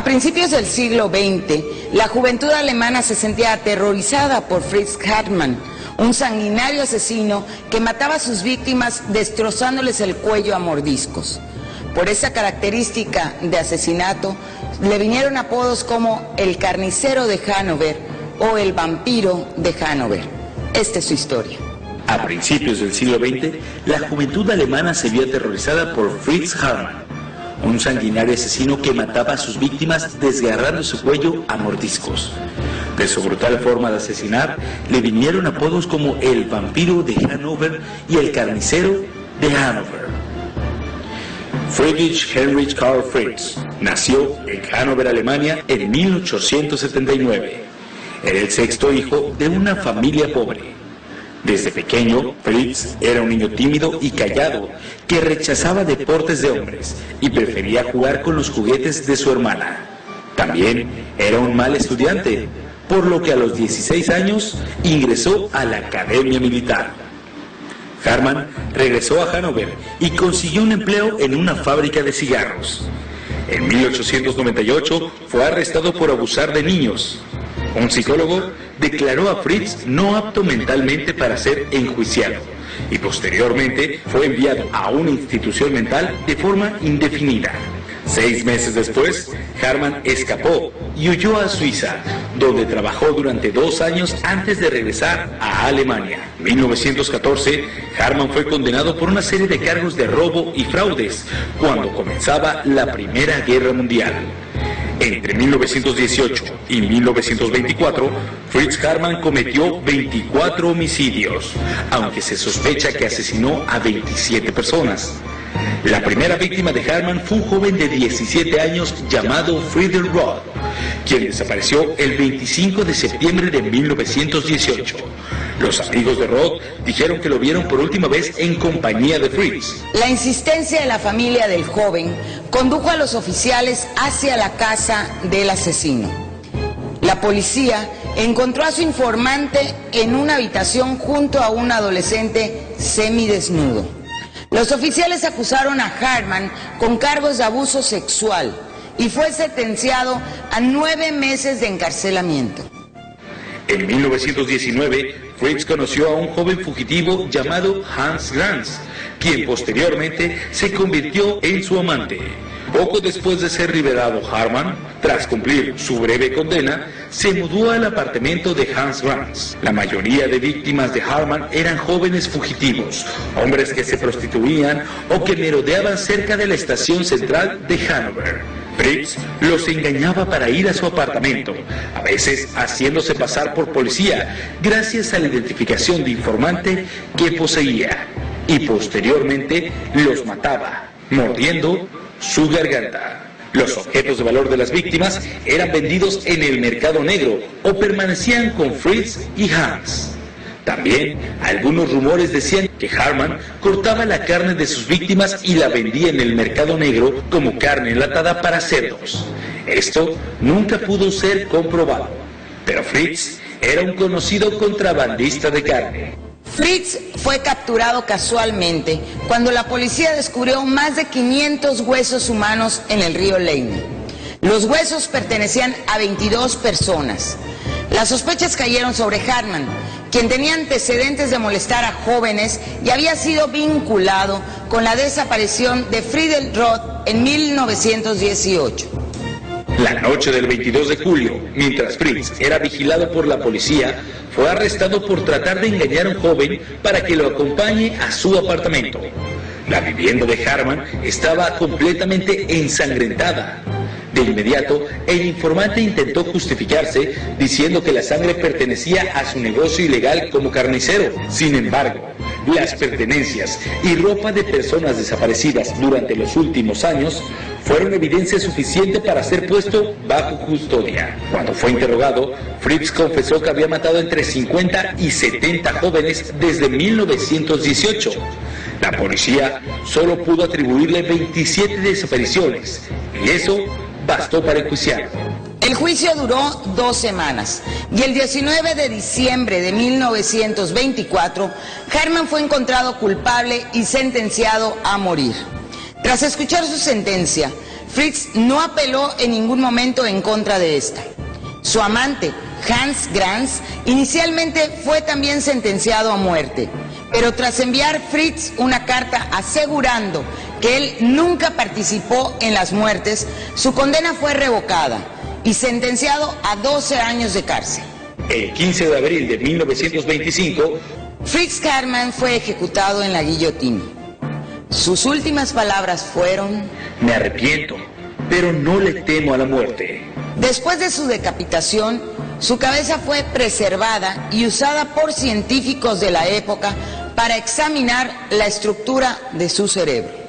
A principios del siglo XX, la juventud alemana se sentía aterrorizada por Fritz Hartmann, un sanguinario asesino que mataba a sus víctimas destrozándoles el cuello a mordiscos. Por esa característica de asesinato, le vinieron apodos como el carnicero de Hannover o el vampiro de Hannover. Esta es su historia. A principios del siglo XX, la juventud alemana se vio aterrorizada por Fritz Hartmann, un sanguinario asesino que mataba a sus víctimas desgarrando su cuello a mordiscos. De su brutal forma de asesinar, le vinieron apodos como el vampiro de Hannover y el carnicero de Hannover. Friedrich Heinrich Karl Fritz nació en Hannover, Alemania, en 1879. Era el sexto hijo de una familia pobre. Desde pequeño, Fritz era un niño tímido y callado, que rechazaba deportes de hombres y prefería jugar con los juguetes de su hermana. También era un mal estudiante, por lo que a los 16 años ingresó a la Academia Militar. Hartmann regresó a Hannover y consiguió un empleo en una fábrica de cigarros. En 1898 fue arrestado por abusar de niños. Un psicólogo declaró a Fritz no apto mentalmente para ser enjuiciado y posteriormente fue enviado a una institución mental de forma indefinida. 6 meses después, Hartmann escapó y huyó a Suiza, donde trabajó durante 2 años antes de regresar a Alemania. En 1914, Hartmann fue condenado por una serie de cargos de robo y fraudes cuando comenzaba la Primera Guerra Mundial. Entre 1918 y 1924, Fritz Hartmann cometió 24 homicidios, aunque se sospecha que asesinó a 27 personas. La primera víctima de Hartmann fue un joven de 17 años llamado Friedel Roth, quien desapareció el 25 de septiembre de 1918. Los amigos de Roth dijeron que lo vieron por última vez en compañía de Fritz. La insistencia de la familia del joven condujo a los oficiales hacia la casa del asesino. La policía encontró a su informante en una habitación junto a un adolescente semidesnudo. Los oficiales acusaron a Hartmann con cargos de abuso sexual y fue sentenciado a 9 meses de encarcelamiento. En 1919, Fritz conoció a un joven fugitivo llamado Hans Granz, quien posteriormente se convirtió en su amante. Poco después de ser liberado Hartmann, tras cumplir su breve condena, se mudó al apartamento de Hans Granz. La mayoría de víctimas de Hartmann eran jóvenes fugitivos, hombres que se prostituían o que merodeaban cerca de la estación central de Hannover. Fritz los engañaba para ir a su apartamento, a veces haciéndose pasar por policía, gracias a la identificación de informante que poseía, y posteriormente los mataba, mordiendo su garganta. Los objetos de valor de las víctimas eran vendidos en el mercado negro o permanecían con Fritz y Hans. También algunos rumores decían que Hartmann cortaba la carne de sus víctimas y la vendía en el mercado negro como carne enlatada para cerdos. Esto nunca pudo ser comprobado, pero Fritz era un conocido contrabandista de carne. Fritz fue capturado casualmente cuando la policía descubrió más de 500 huesos humanos en el río Leine. Los huesos pertenecían a 22 personas. Las sospechas cayeron sobre Hartmann, quien tenía antecedentes de molestar a jóvenes y había sido vinculado con la desaparición de Friedel Roth en 1918. La noche del 22 de julio, mientras Fritz era vigilado por la policía, fue arrestado por tratar de engañar a un joven para que lo acompañe a su apartamento. La vivienda de Hartmann estaba completamente ensangrentada. De inmediato, el informante intentó justificarse diciendo que la sangre pertenecía a su negocio ilegal como carnicero. Sin embargo, las pertenencias y ropa de personas desaparecidas durante los últimos años fueron evidencia suficiente para ser puesto bajo custodia. Cuando fue interrogado, Fritz confesó que había matado entre 50 y 70 jóvenes desde 1918. La policía solo pudo atribuirle 27 desapariciones, y eso bastó para enjuiciarlo. El juicio duró 2 semanas y el 19 de diciembre de 1924, Hartmann fue encontrado culpable y sentenciado a morir. Tras escuchar su sentencia, Fritz no apeló en ningún momento en contra de esta. Su amante, Hans Granz, inicialmente fue también sentenciado a muerte, pero tras enviar Fritz una carta asegurando que él nunca participó en las muertes, su condena fue revocada y sentenciado a 12 años de cárcel. El 15 de abril de 1925, Fritz Haarmann fue ejecutado en la guillotina. Sus últimas palabras fueron: me arrepiento, pero no le temo a la muerte. Después de su decapitación, su cabeza fue preservada y usada por científicos de la época para examinar la estructura de su cerebro.